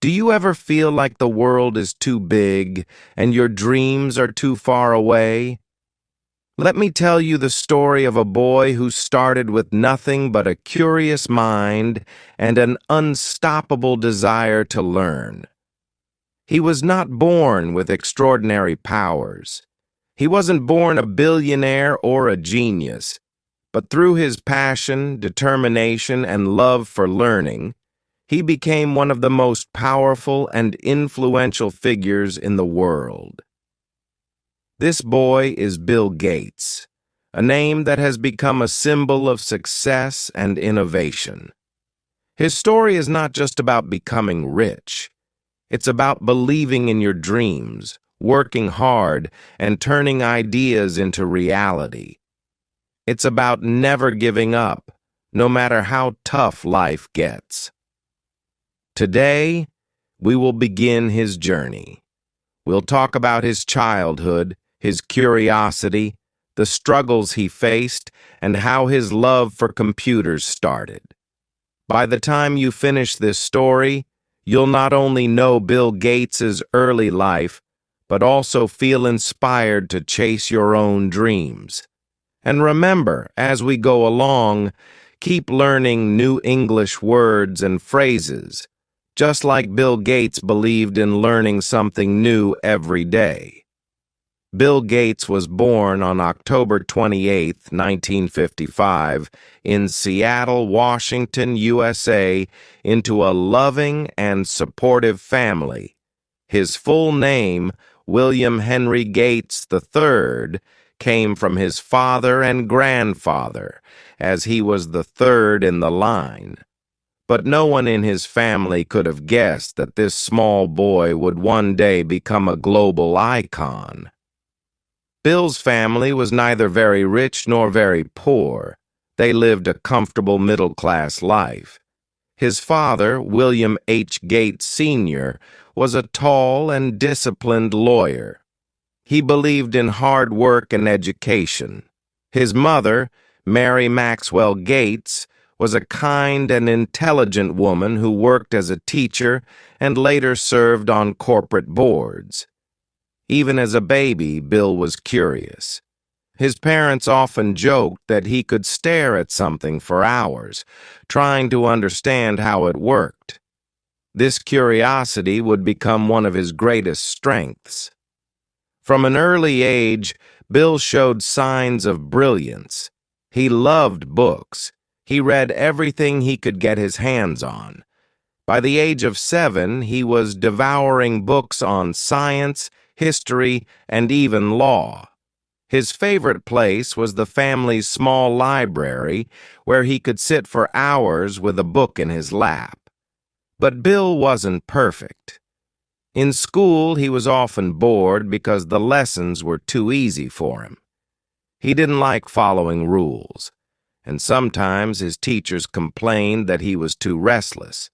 Do you ever feel like the world is too big and your dreams are too far away? Let me tell you the story of a boy who started with nothing but a curious mind and an unstoppable desire to learn. He was not born with extraordinary powers. He wasn't born a billionaire or a genius, but through his passion, determination, and love for learning, he became one of the most powerful and influential figures in the world. This boy is Bill Gates, a name that has become a symbol of success and innovation. His story is not just about becoming rich. It's about believing in your dreams, working hard, and turning ideas into reality. It's about never giving up, no matter how tough life gets. Today, we will begin his journey. We'll talk about his childhood, his curiosity, the struggles he faced, and how his love for computers started. By the time you finish this story, you'll not only know Bill Gates's early life, but also feel inspired to chase your own dreams. And remember, as we go along, keep learning new English words and phrases, just like Bill Gates believed in learning something new every day. Bill Gates was born on October 28, 1955, in Seattle, Washington, USA, into a loving and supportive family. His full name, William Henry Gates III, came from his father and grandfather, as he was the third in the line. But no one in his family could have guessed that this small boy would one day become a global icon. Bill's family was neither very rich nor very poor. They lived a comfortable middle-class life. His father, William H. Gates Sr., was a tall and disciplined lawyer. He believed in hard work and education. His mother, Mary Maxwell Gates, was a kind and intelligent woman who worked as a teacher and later served on corporate boards. Even as a baby, Bill was curious. His parents often joked that he could stare at something for hours, trying to understand how it worked. This curiosity would become one of his greatest strengths. From an early age, Bill showed signs of brilliance. He loved books. He read everything he could get his hands on. By the age of 7, he was devouring books on science, history, and even law. His favorite place was the family's small library, where he could sit for hours with a book in his lap. But Bill wasn't perfect. In school, he was often bored because the lessons were too easy for him. He didn't like following rules, and sometimes his teachers complained that he was too restless.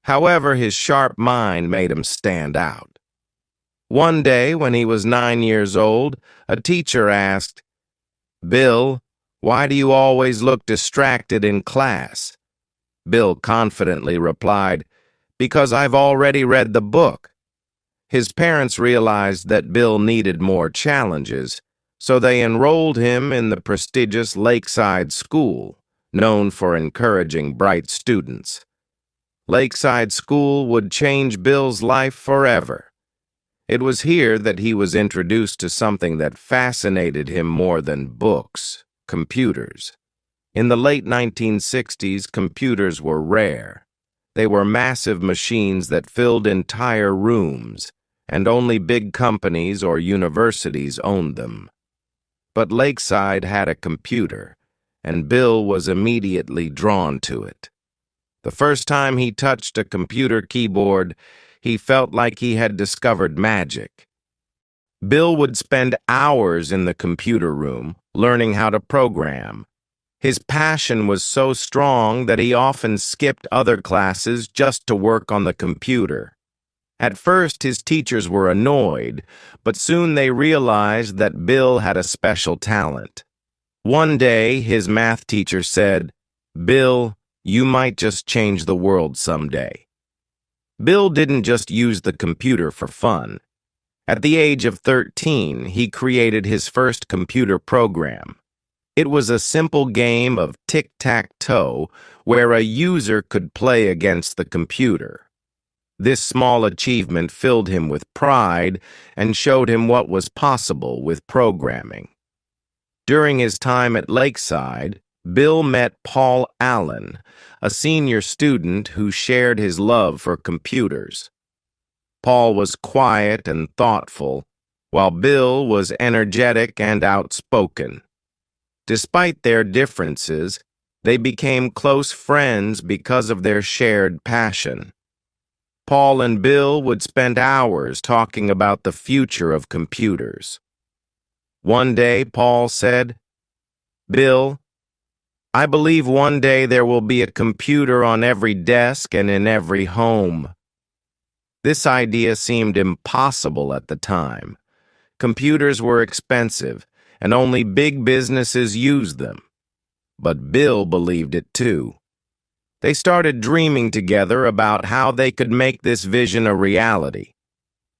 However, his sharp mind made him stand out. One day, when he was 9 years old, a teacher asked, "Bill, why do you always look distracted in class?" Bill confidently replied, "Because I've already read the book." His parents realized that Bill needed more challenges, so they enrolled him in the prestigious Lakeside School, known for encouraging bright students. Lakeside School would change Bill's life forever. It was here that he was introduced to something that fascinated him more than books: computers. In the late 1960s, computers were rare. They were massive machines that filled entire rooms, and only big companies or universities owned them. But Lakeside had a computer, and Bill was immediately drawn to it. The first time he touched a computer keyboard, he felt like he had discovered magic. Bill would spend hours in the computer room, learning how to program. His passion was so strong that he often skipped other classes just to work on the computer. At first, his teachers were annoyed, but soon they realized that Bill had a special talent. One day, his math teacher said, "Bill, you might just change the world someday." Bill didn't just use the computer for fun. At the age of 13, he created his first computer program. It was a simple game of tic-tac-toe where a user could play against the computer. This small achievement filled him with pride and showed him what was possible with programming. During his time at Lakeside, Bill met Paul Allen, a senior student who shared his love for computers. Paul was quiet and thoughtful, while Bill was energetic and outspoken. Despite their differences, they became close friends because of their shared passion. Paul and Bill would spend hours talking about the future of computers. One day, Paul said, "Bill, I believe one day there will be a computer on every desk and in every home." This idea seemed impossible at the time. Computers were expensive, and only big businesses used them. But Bill believed it too. They started dreaming together about how they could make this vision a reality.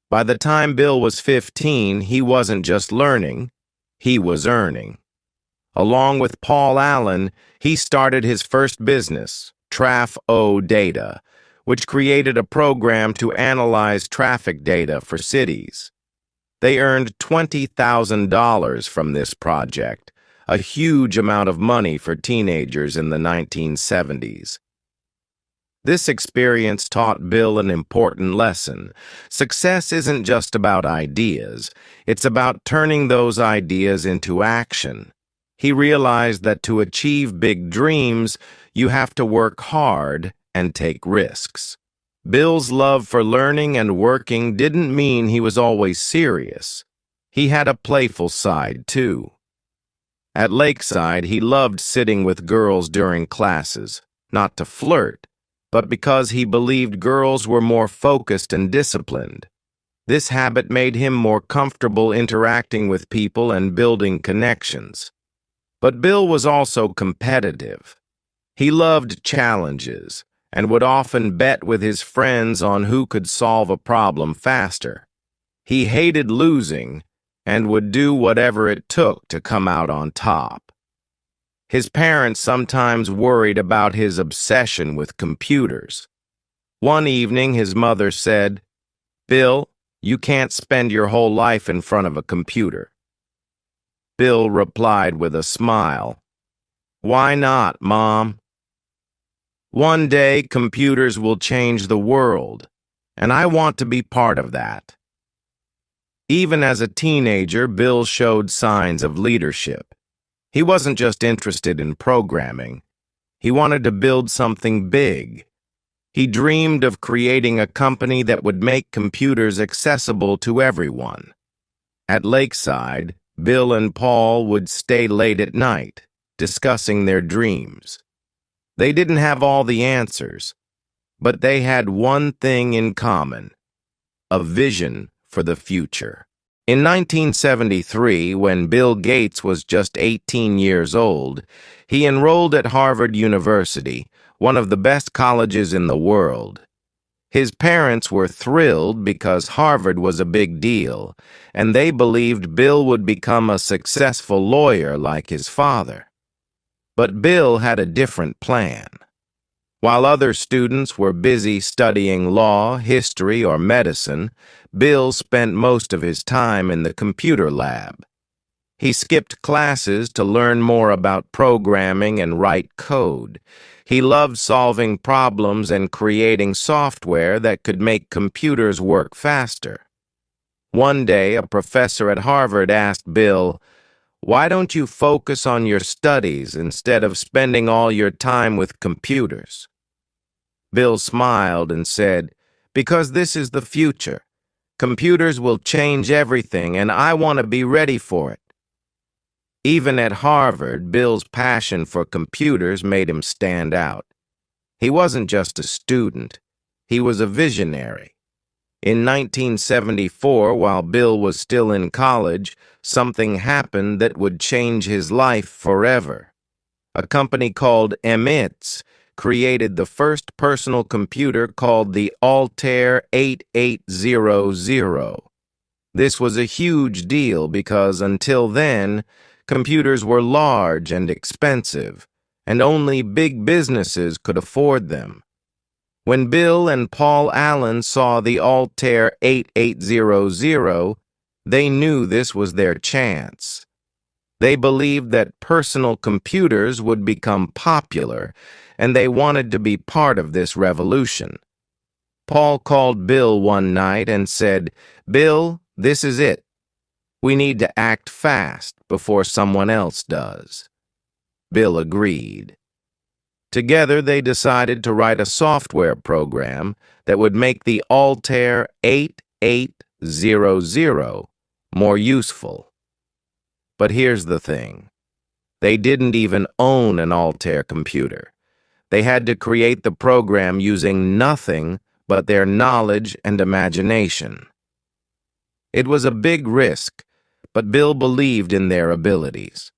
By the time Bill was 15, he wasn't just learning, he was earning. Along with Paul Allen, he started his first business, Traf-O Data, which created a program to analyze traffic data for cities. They earned $20,000 from this project, a huge amount of money for teenagers in the 1970s. This experience taught Bill an important lesson. Success isn't just about ideas, it's about turning those ideas into action. He realized that to achieve big dreams, you have to work hard and take risks. Bill's love for learning and working didn't mean he was always serious. He had a playful side, too. At Lakeside, he loved sitting with girls during classes, not to flirt, but because he believed girls were more focused and disciplined. This habit made him more comfortable interacting with people and building connections. But Bill was also competitive. He loved challenges and would often bet with his friends on who could solve a problem faster. He hated losing and would do whatever it took to come out on top. His parents sometimes worried about his obsession with computers. One evening, his mother said, "Bill, you can't spend your whole life in front of a computer." Bill replied with a smile, "Why not, Mom? One day, computers will change the world, and I want to be part of that." Even as a teenager, Bill showed signs of leadership. He wasn't just interested in programming. He wanted to build something big. He dreamed of creating a company that would make computers accessible to everyone. At Lakeside, Bill and Paul would stay late at night, discussing their dreams. They didn't have all the answers, but they had one thing in common: a vision for the future. In 1973, when Bill Gates was just 18 years old, he enrolled at Harvard University, one of the best colleges in the world. His parents were thrilled because Harvard was a big deal, and they believed Bill would become a successful lawyer like his father. But Bill had a different plan. While other students were busy studying law, history, or medicine, Bill spent most of his time in the computer lab. He skipped classes to learn more about programming and write code. He loved solving problems and creating software that could make computers work faster. One day, a professor at Harvard asked Bill, "Why don't you focus on your studies instead of spending all your time with computers?" Bill smiled and said, "Because this is the future. Computers will change everything, and I want to be ready for it." Even at Harvard, Bill's passion for computers made him stand out. He wasn't just a student, he was a visionary. In 1974, while Bill was still in college, something happened that would change his life forever. A company called MITS created the first personal computer called the Altair 8800. This was a huge deal because until then, computers were large and expensive, and only big businesses could afford them. When Bill and Paul Allen saw the Altair 8800, they knew this was their chance. They believed that personal computers would become popular, and they wanted to be part of this revolution. Paul called Bill one night and said, "Bill, this is it. We need to act fast before someone else does." Bill agreed. Together, they decided to write a software program that would make the Altair 8800 more useful. But here's the thing. They didn't even own an Altair computer. They had to create the program using nothing but their knowledge and imagination. It was a big risk, but Bill believed in their abilities.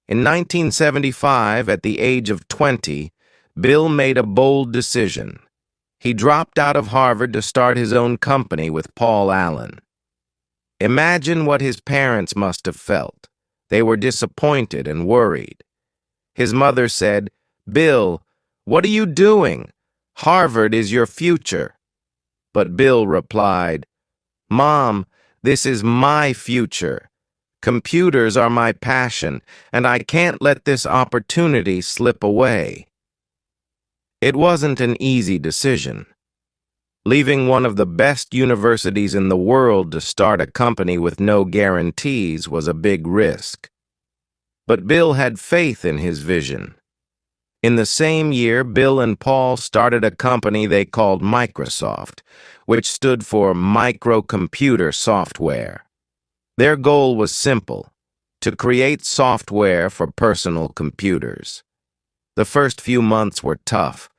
In 1975, at the age of 20, Bill made a bold decision. He dropped out of Harvard to start his own company with Paul Allen. Imagine what his parents must have felt. They were disappointed and worried. His mother said, "Bill, what are you doing? Harvard is your future." But Bill replied, "Mom, this is my future. Computers are my passion, and I can't let this opportunity slip away." It wasn't an easy decision. Leaving one of the best universities in the world to start a company with no guarantees was a big risk. But Bill had faith in his vision. In the same year, Bill and Paul started a company they called Microsoft, which stood for Microcomputer Software. Their goal was simple: to create software for personal computers. The first few months were tough.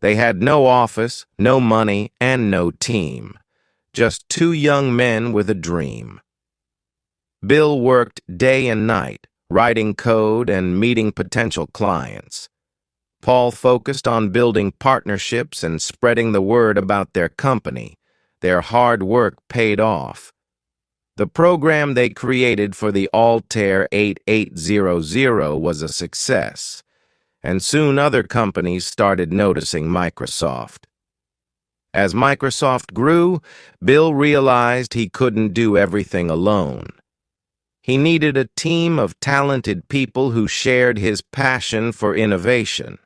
They had no office, no money, and no team. Just two young men with a dream. Bill worked day and night, writing code and meeting potential clients. Paul focused on building partnerships and spreading the word about their company. Their hard work paid off. The program they created for the Altair 8800 was a success, and soon other companies started noticing Microsoft. As Microsoft grew, Bill realized he couldn't do everything alone. He needed a team of talented people who shared his passion for innovation.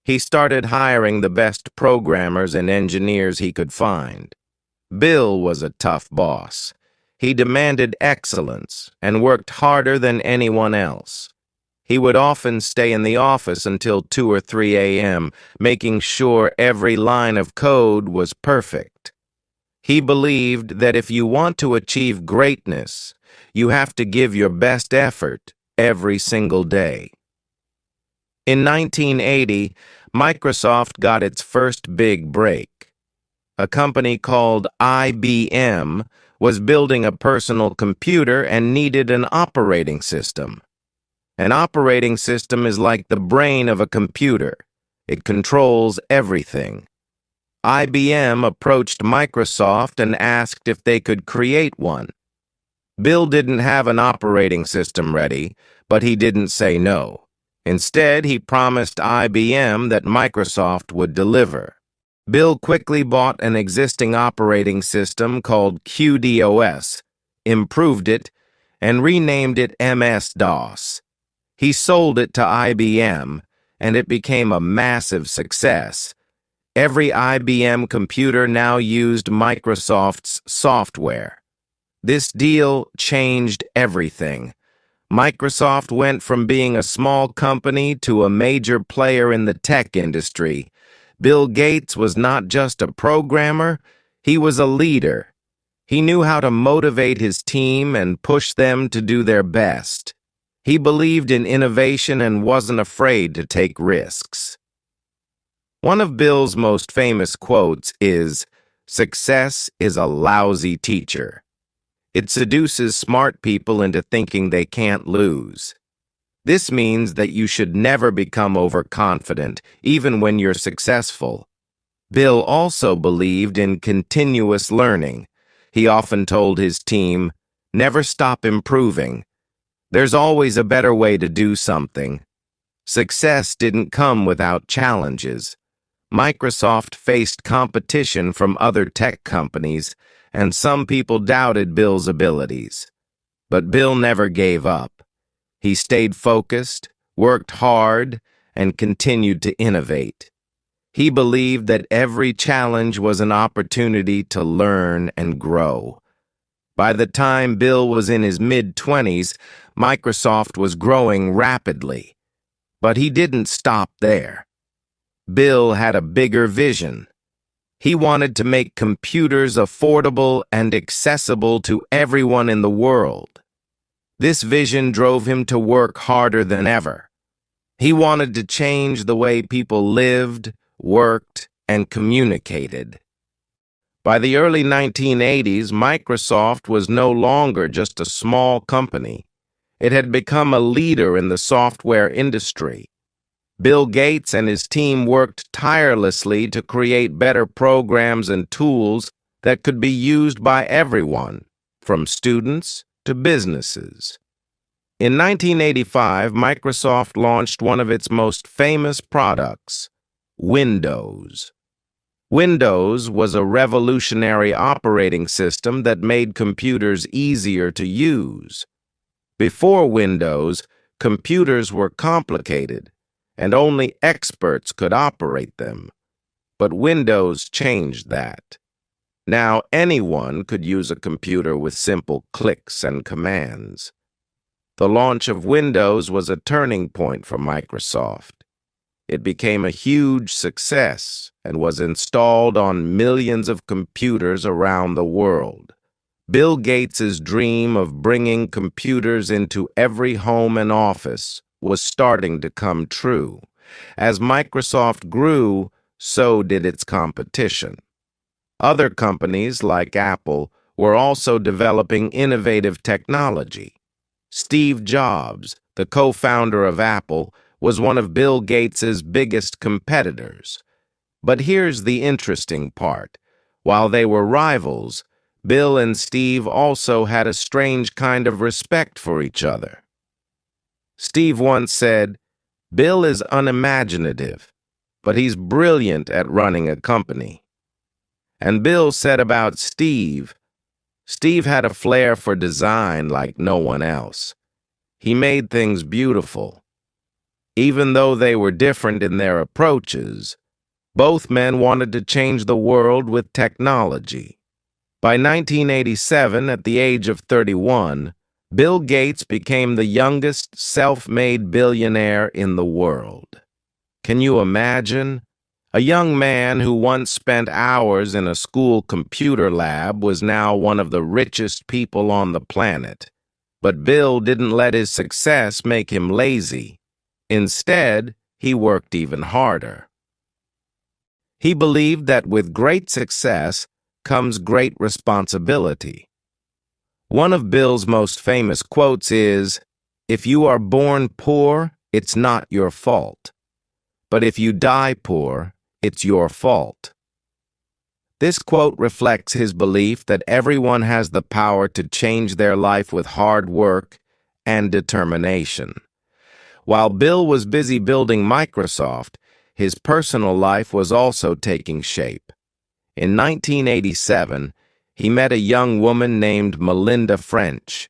He started hiring the best programmers and engineers he could find. Bill was a tough boss. He demanded excellence and worked harder than anyone else. He would often stay in the office until 2 or 3 a.m., making sure every line of code was perfect. He believed that if you want to achieve greatness, you have to give your best effort every single day. In 1980, Microsoft got its first big break. A company called IBM was building a personal computer and needed an operating system. An operating system is like the brain of a computer. It controls everything. IBM approached Microsoft and asked if they could create one. Bill didn't have an operating system ready, but he didn't say no. Instead, he promised IBM that Microsoft would deliver. Bill quickly bought an existing operating system called QDOS, improved it, and renamed it MS-DOS. He sold it to IBM, and it became a massive success. Every IBM computer now used Microsoft's software. This deal changed everything. Microsoft went from being a small company to a major player in the tech industry. Bill Gates was not just a programmer, he was a leader. He knew how to motivate his team and push them to do their best. He believed in innovation and wasn't afraid to take risks. One of Bill's most famous quotes is, "Success is a lousy teacher." It seduces smart people into thinking they can't lose. This means that you should never become overconfident, even when you're successful. Bill also believed in continuous learning. He often told his team, "Never stop improving. There's always a better way to do something." Success didn't come without challenges. Microsoft faced competition from other tech companies, and some people doubted Bill's abilities. But Bill never gave up. He stayed focused, worked hard, and continued to innovate. He believed that every challenge was an opportunity to learn and grow. By the time Bill was in his mid-20s, Microsoft was growing rapidly. But he didn't stop there. Bill had a bigger vision. He wanted to make computers affordable and accessible to everyone in the world. This vision drove him to work harder than ever. He wanted to change the way people lived, worked, and communicated. By the early 1980s, Microsoft was no longer just a small company. It had become a leader in the software industry. Bill Gates and his team worked tirelessly to create better programs and tools that could be used by everyone, from students to businesses. In 1985, Microsoft launched one of its most famous products, Windows. Windows was a revolutionary operating system that made computers easier to use. Before Windows, computers were complicated, and only experts could operate them. But Windows changed that. Now anyone could use a computer with simple clicks and commands. The launch of Windows was a turning point for Microsoft. It became a huge success and was installed on millions of computers around the world. Bill Gates' dream of bringing computers into every home and office was starting to come true. As Microsoft grew, so did its competition. Other companies, like Apple, were also developing innovative technology. Steve Jobs, the co-founder of Apple, was one of Bill Gates' biggest competitors. But here's the interesting part. While they were rivals, Bill and Steve also had a strange kind of respect for each other. Steve once said, "Bill is unimaginative, but he's brilliant at running a company." And Bill said about Steve, "Steve had a flair for design like no one else. He made things beautiful." Even though they were different in their approaches, both men wanted to change the world with technology. By 1987, at the age of 31, Bill Gates became the youngest self-made billionaire in the world. Can you imagine? A young man who once spent hours in a school computer lab was now one of the richest people on the planet. But Bill didn't let his success make him lazy. Instead, he worked even harder. He believed that with great success comes great responsibility. One of Bill's most famous quotes is, "If you are born poor, it's not your fault. But if you die poor, it's your fault." This quote reflects his belief that everyone has the power to change their life with hard work and determination. While Bill was busy building Microsoft, his personal life was also taking shape. In 1987, he met a young woman named Melinda French.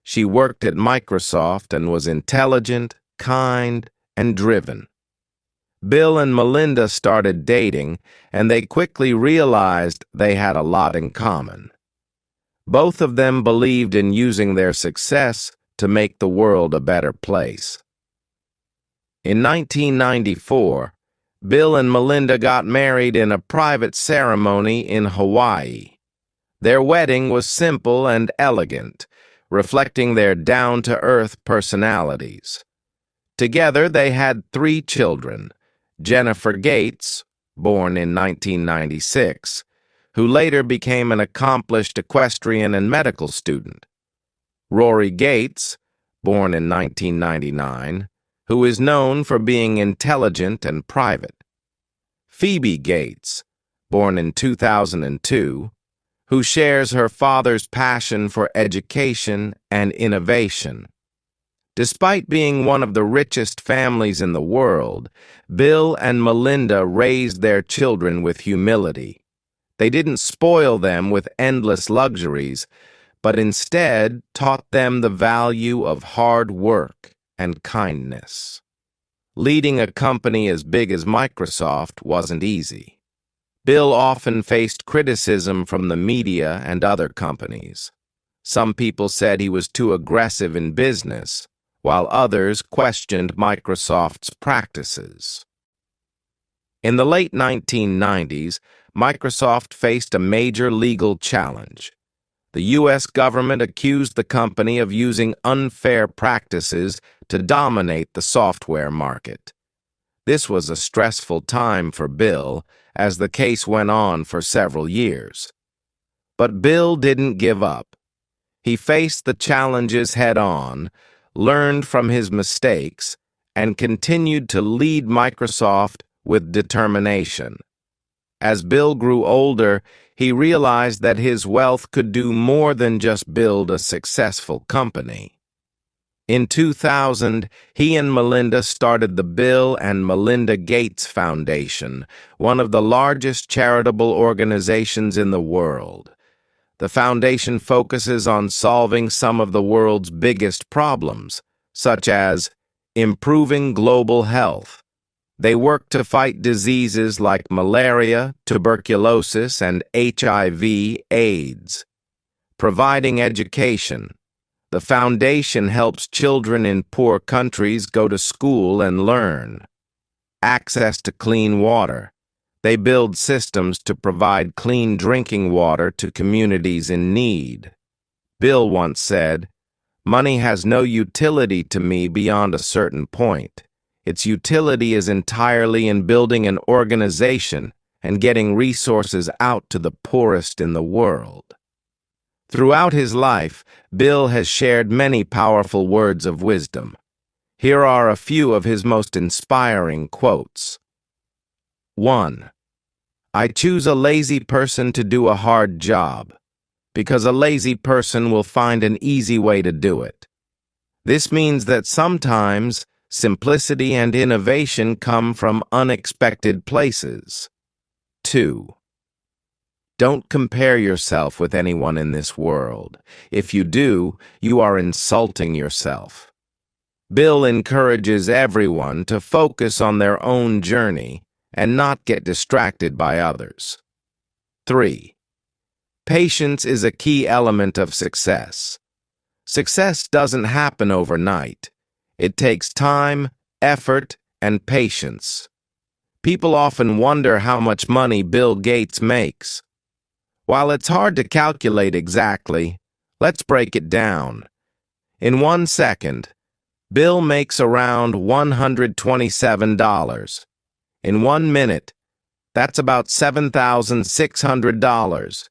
She worked at Microsoft and was intelligent, kind, and driven. Bill and Melinda started dating, and they quickly realized they had a lot in common. Both of them believed in using their success to make the world a better place. In 1994, Bill and Melinda got married in a private ceremony in Hawaii. Their wedding was simple and elegant, reflecting their down-to-earth personalities. Together, they had 3 children: Jennifer Gates, born in 1996, who later became an accomplished equestrian and medical student; Rory Gates, born in 1999, who is known for being intelligent and private. Phoebe Gates, born in 2002, who shares her father's passion for education and innovation. Despite being one of the richest families in the world, Bill and Melinda raised their children with humility. They didn't spoil them with endless luxuries, but instead taught them the value of hard work and kindness. Leading a company as big as Microsoft wasn't easy. Bill often faced criticism from the media and other companies. Some people said he was too aggressive in business, while others questioned Microsoft's practices. In the late 1990s, Microsoft faced a major legal challenge. The U.S. government accused the company of using unfair practices to dominate the software market. This was a stressful time for Bill, as the case went on for several years. But Bill didn't give up. He faced the challenges head-on, learned from his mistakes, and continued to lead Microsoft with determination. As Bill grew older, he realized that his wealth could do more than just build a successful company. In 2000, he and Melinda started the Bill and Melinda Gates Foundation, one of the largest charitable organizations in the world. The foundation focuses on solving some of the world's biggest problems, such as improving global health. They work to fight diseases like malaria, tuberculosis, and HIV/AIDS. Providing education. The foundation helps children in poor countries go to school and learn. Access to clean water. They build systems to provide clean drinking water to communities in need. Bill once said, "Money has no utility to me beyond a certain point. Its utility is entirely in building an organization and getting resources out to the poorest in the world." Throughout his life, Bill has shared many powerful words of wisdom. Here are a few of his most inspiring quotes. 1. I choose a lazy person to do a hard job, because a lazy person will find an easy way to do it. This means that sometimes simplicity and innovation come from unexpected places. 2. Don't compare yourself with anyone in this world. If you do, you are insulting yourself. Bill encourages everyone to focus on their own journey and not get distracted by others. 3. Patience is a key element of success. Success doesn't happen overnight. It takes time, effort, and patience. People often wonder how much money Bill Gates makes. While it's hard to calculate exactly, let's break it down. In 1 second, Bill makes around $127. In 1 minute, that's about $7,600.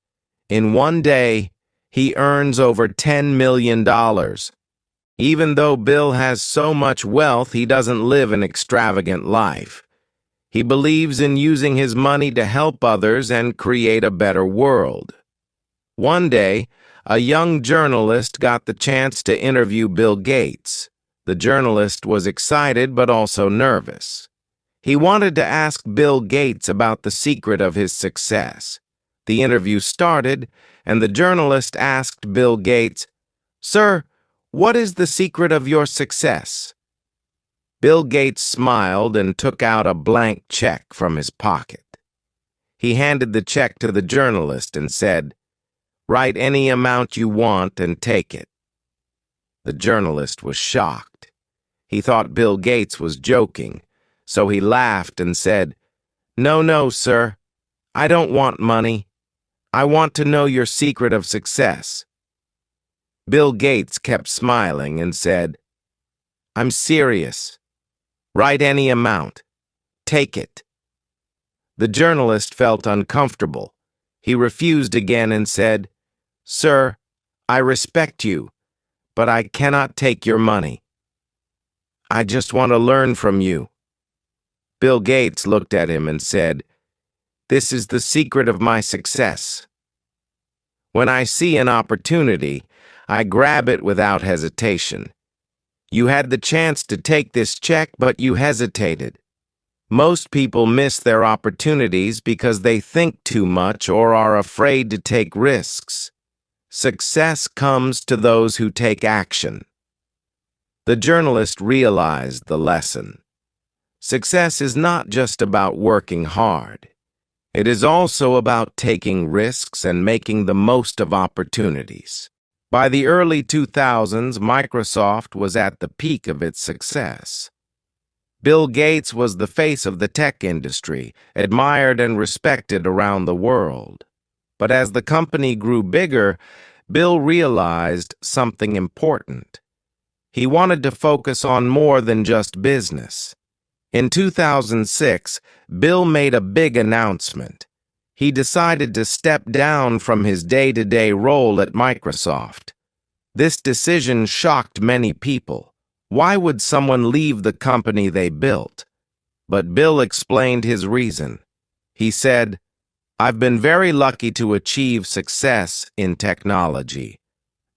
In 1 day, he earns over $10 million. Even though Bill has so much wealth, he doesn't live an extravagant life. He believes in using his money to help others and create a better world. One day, a young journalist got the chance to interview Bill Gates. The journalist was excited but also nervous. He wanted to ask Bill Gates about the secret of his success. The interview started, and the journalist asked Bill Gates, "Sir, what is the secret of your success?" Bill Gates smiled and took out a blank check from his pocket. He handed the check to the journalist and said, "Write any amount you want and take it." The journalist was shocked. He thought Bill Gates was joking, so he laughed and said, No, sir. I don't want money. I want to know your secret of success." Bill Gates kept smiling and said, "I'm serious. Write any amount. Take it." The journalist felt uncomfortable. He refused again and said, "Sir, I respect you, but I cannot take your money. I just want to learn from you." Bill Gates looked at him and said, "This is the secret of my success. When I see an opportunity, I grab it without hesitation. You had the chance to take this check, but you hesitated. Most people miss their opportunities because they think too much or are afraid to take risks. Success comes to those who take action." The journalist realized the lesson. Success is not just about working hard. It is also about taking risks and making the most of opportunities. By the early 2000s, Microsoft was at the peak of its success. Bill Gates was the face of the tech industry, admired and respected around the world. But as the company grew bigger, Bill realized something important. He wanted to focus on more than just business. In 2006, Bill made a big announcement. He decided to step down from his day-to-day role at Microsoft. This decision shocked many people. Why would someone leave the company they built? But Bill explained his reason. He said, "I've been very lucky to achieve success in technology.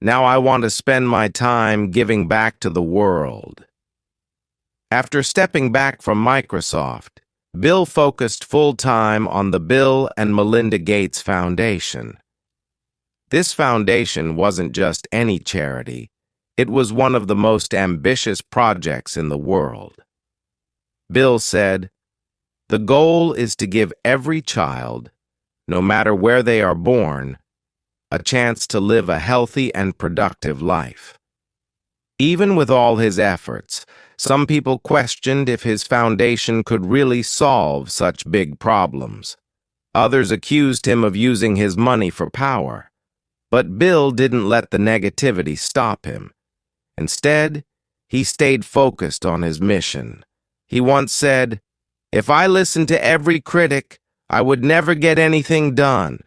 Now I want to spend my time giving back to the world." After stepping back from Microsoft, Bill focused full-time on the Bill and Melinda Gates Foundation. This foundation wasn't just any charity. It was one of the most ambitious projects in the world. Bill said, "The goal is to give every child, no matter where they are born, a chance to live a healthy and productive life." Even with all his efforts, some people questioned if his foundation could really solve such big problems. Others accused him of using his money for power. But Bill didn't let the negativity stop him. Instead, he stayed focused on his mission. He once said, "If I listened to every critic, I would never get anything done.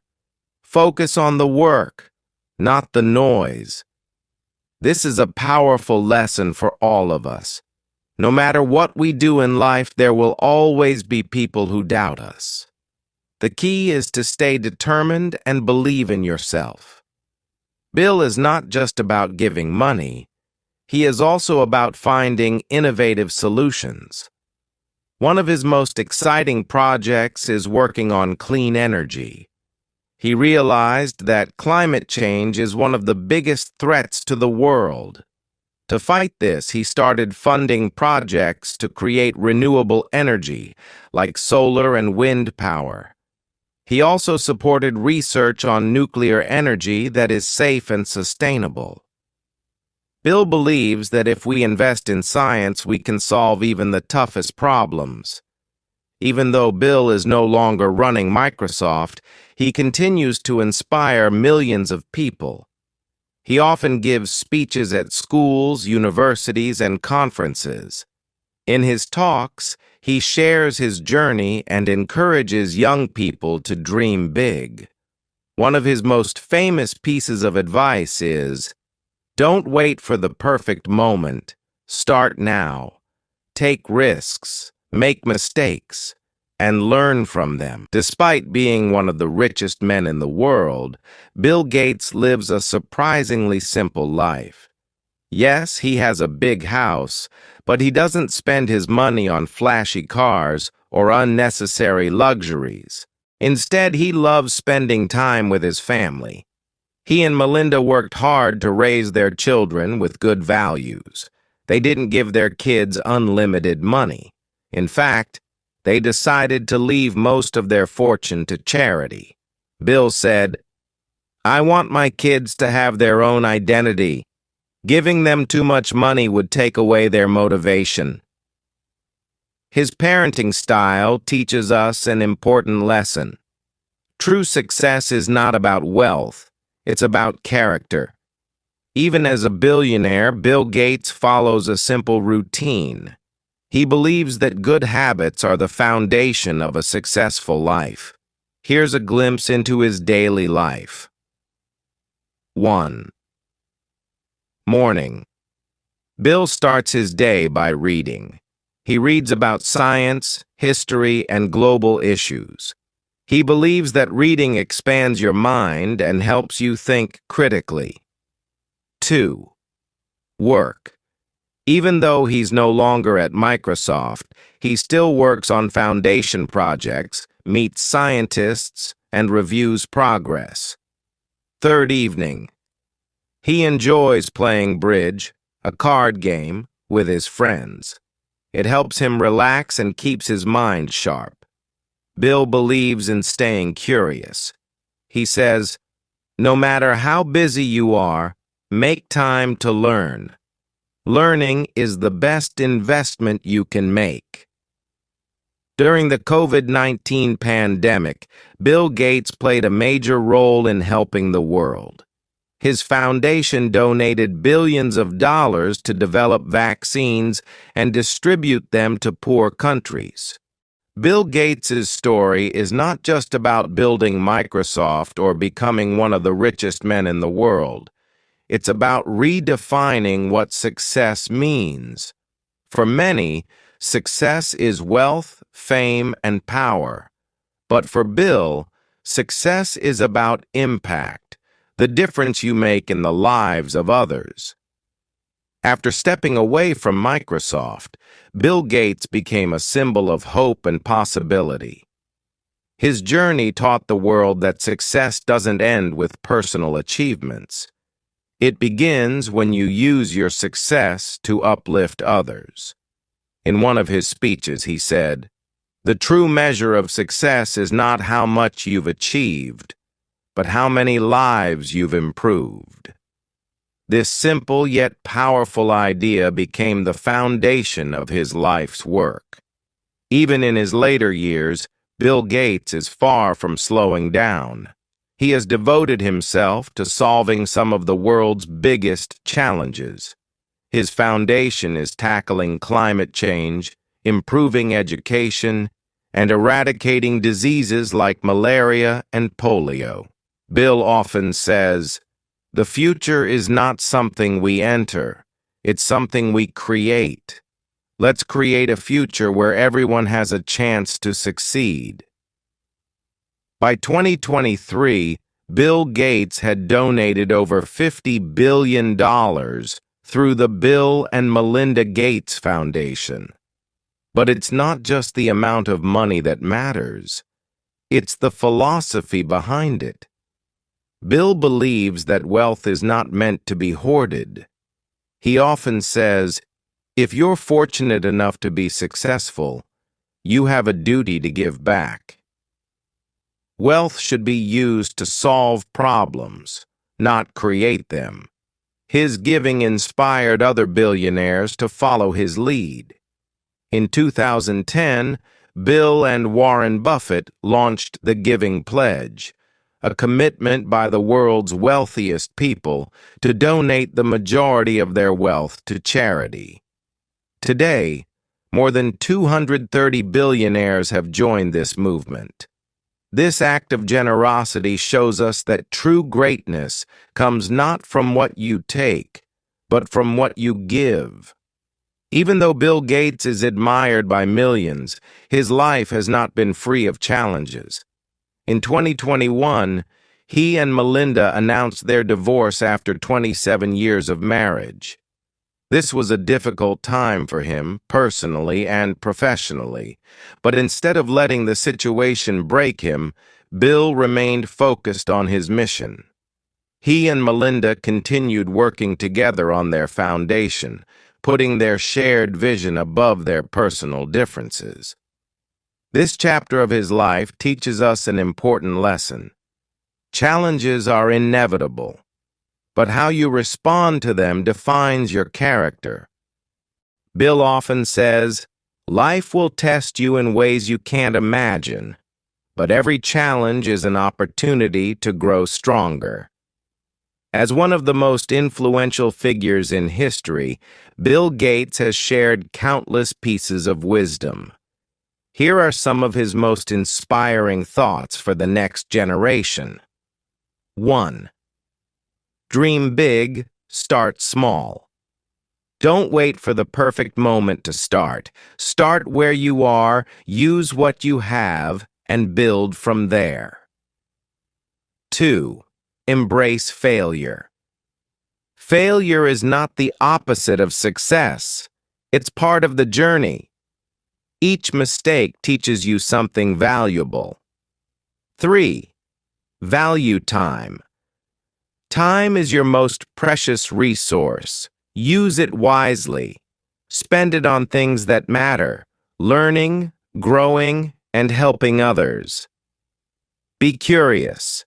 Focus on the work, not the noise." This is a powerful lesson for all of us. No matter what we do in life, there will always be people who doubt us. The key is to stay determined and believe in yourself. Bill is not just about giving money. He is also about finding innovative solutions. One of his most exciting projects is working on clean energy. He realized that climate change is one of the biggest threats to the world. To fight this, he started funding projects to create renewable energy, like solar and wind power. He also supported research on nuclear energy that is safe and sustainable. Bill believes that if we invest in science, we can solve even the toughest problems. Even though Bill is no longer running Microsoft, he continues to inspire millions of people. He often gives speeches at schools, universities, and conferences. In his talks, he shares his journey and encourages young people to dream big. One of his most famous pieces of advice is, "Don't wait for the perfect moment. Start now. Take risks, make mistakes, and learn from them." Despite being one of the richest men in the world, Bill Gates lives a surprisingly simple life. Yes, he has a big house, but he doesn't spend his money on flashy cars or unnecessary luxuries. Instead, he loves spending time with his family. He and Melinda worked hard to raise their children with good values. They didn't give their kids unlimited money. In fact, they decided to leave most of their fortune to charity. Bill said, "I want my kids to have their own identity. Giving them too much money would take away their motivation." His parenting style teaches us an important lesson. True success is not about wealth, it's about character. Even as a billionaire, Bill Gates follows a simple routine. He believes that good habits are the foundation of a successful life. Here's a glimpse into his daily life. 1. Morning. Bill starts his day by reading. He reads about science, history, and global issues. He believes that reading expands your mind and helps you think critically. 2. Work. Even though he's no longer at Microsoft, he still works on foundation projects, meets scientists, and reviews progress. Third evening. He enjoys playing bridge, a card game, with his friends. It helps him relax and keeps his mind sharp. Bill believes in staying curious. He says, "No matter how busy you are, make time to learn. Learning is the best investment you can make." During the COVID-19 pandemic, Bill Gates played a major role in helping the world. His foundation donated billions of dollars to develop vaccines and distribute them to poor countries. Bill Gates' story is not just about building Microsoft or becoming one of the richest men in the world. It's about redefining what success means. For many, success is wealth, fame, and power. But for Bill, success is about impact, the difference you make in the lives of others. After stepping away from Microsoft, Bill Gates became a symbol of hope and possibility. His journey taught the world that success doesn't end with personal achievements. It begins when you use your success to uplift others. In one of his speeches, he said, "The true measure of success is not how much you've achieved, but how many lives you've improved." This simple yet powerful idea became the foundation of his life's work. Even in his later years, Bill Gates is far from slowing down. He has devoted himself to solving some of the world's biggest challenges. His foundation is tackling climate change, improving education, and eradicating diseases like malaria and polio. Bill often says, "The future is not something we enter, it's something we create. Let's create a future where everyone has a chance to succeed." By 2023, Bill Gates had donated over $50 billion through the Bill and Melinda Gates Foundation. But it's not just the amount of money that matters. It's the philosophy behind it. Bill believes that wealth is not meant to be hoarded. He often says, "If you're fortunate enough to be successful, you have a duty to give back." Wealth should be used to solve problems, not create them. His giving inspired other billionaires to follow his lead. In 2010, Bill and Warren Buffett launched the Giving Pledge, a commitment by the world's wealthiest people to donate the majority of their wealth to charity. Today, more than 230 billionaires have joined this movement. This act of generosity shows us that true greatness comes not from what you take, but from what you give. Even though Bill Gates is admired by millions, his life has not been free of challenges. In 2021, he and Melinda announced their divorce after 27 years of marriage. This was a difficult time for him, personally and professionally, but instead of letting the situation break him, Bill remained focused on his mission. He and Melinda continued working together on their foundation, putting their shared vision above their personal differences. This chapter of his life teaches us an important lesson. Challenges are inevitable, but how you respond to them defines your character. Bill often says, "Life will test you in ways you can't imagine, but every challenge is an opportunity to grow stronger." As one of the most influential figures in history, Bill Gates has shared countless pieces of wisdom. Here are some of his most inspiring thoughts for the next generation. 1. Dream big, Start small. Don't wait for the perfect moment to start. Start where you are, use what you have, and build from there. 2. Embrace failure. Failure is not the opposite of success. It's part of the journey. Each mistake teaches you something valuable. 3. Value time. Time is your most precious resource. Use it wisely. Spend it on things that matter, learning, growing, and helping others. Be curious.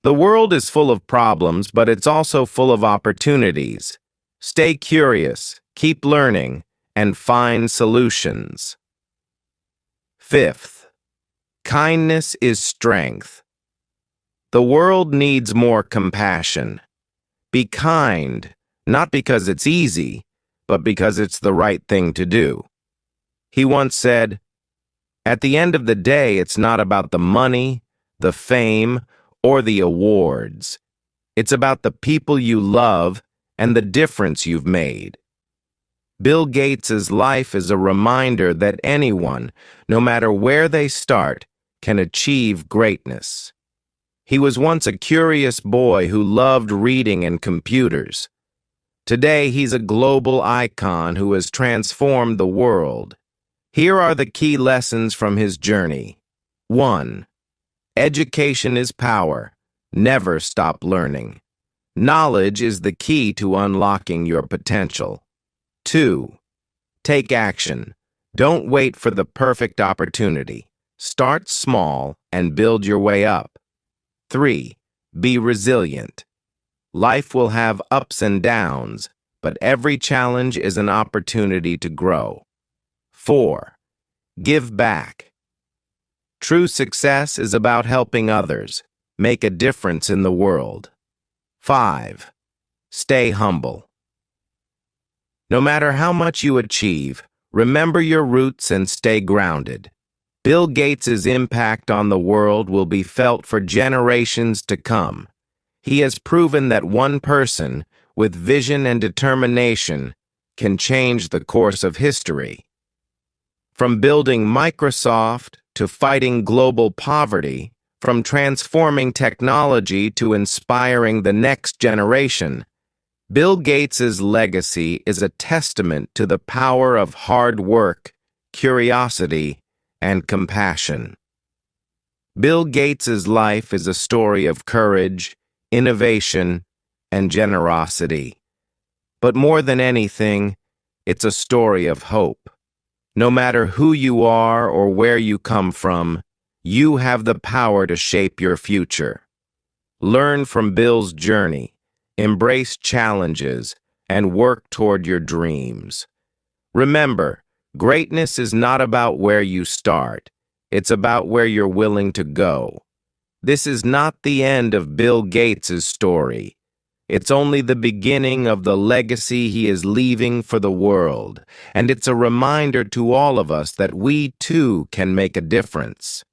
The world is full of problems, but it's also full of opportunities. Stay curious, keep learning, and find solutions. 5. Kindness is strength. The world needs more compassion. Be kind, not because it's easy, but because it's the right thing to do. He once said, "At the end of the day, it's not about the money, the fame, or the awards. It's about the people you love and the difference you've made." Bill Gates's life is a reminder that anyone, no matter where they start, can achieve greatness. He was once a curious boy who loved reading and computers. Today, he's a global icon who has transformed the world. Here are the key lessons from his journey. 1. Education is power. Never stop learning. Knowledge is the key to unlocking your potential. 2. Take action. Don't wait for the perfect opportunity. Start small and build your way up. 3. Be resilient. Life will have ups and downs, but every challenge is an opportunity to grow. 4. Give back. True success is about helping others, make a difference in the world. 5. Stay humble. No matter how much you achieve, remember your roots and stay grounded. Bill Gates's impact on the world will be felt for generations to come. He has proven that one person, with vision and determination, can change the course of history. From building Microsoft to fighting global poverty, from transforming technology to inspiring the next generation, Bill Gates's legacy is a testament to the power of hard work, curiosity, and compassion. Bill Gates's life is a story of courage, innovation, and generosity. But more than anything, it's a story of hope. No matter who you are or where you come from, you have the power to shape your future. Learn from Bill's journey, embrace challenges, and work toward your dreams. Remember, greatness is not about where you start. It's about where you're willing to go. This is not the end of Bill Gates's story. It's only the beginning of the legacy he is leaving for the world, and it's a reminder to all of us that we too can make a difference.